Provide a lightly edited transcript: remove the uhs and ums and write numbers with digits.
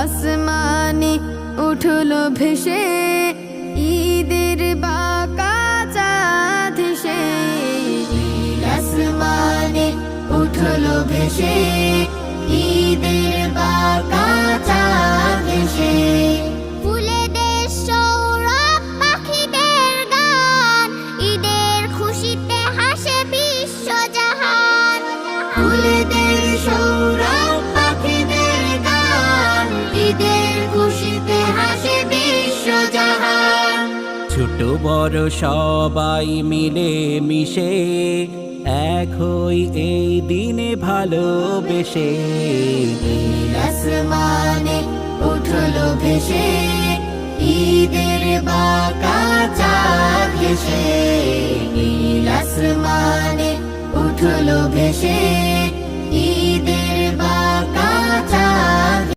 আসমানে উঠলো ভেসে ঈদের বাঁকা চাঁদ এসে। নীল আসমানে উঠলো ভেসে ঈদের বাঁকা চাঁদ এসে। ফুলেদের সৌরভ পাখিদের গান ঈদের খুশিতে হাসে বিশ্বজাহান। ফুলেদের সৌরভ পাখিদের গান ঈদের খুশিতে হাসে বিশ্বজাহান। ছোট বড় সবাই মিলে মিশে এক হই এই দিনে ভালোবেসে। নীল আসমানে উঠলো ভেসে ঈদের বাঁকা চাঁদ এসে। নীল আসমানে উঠলো ভেসে ঈদের বাঁকা চাঁদ।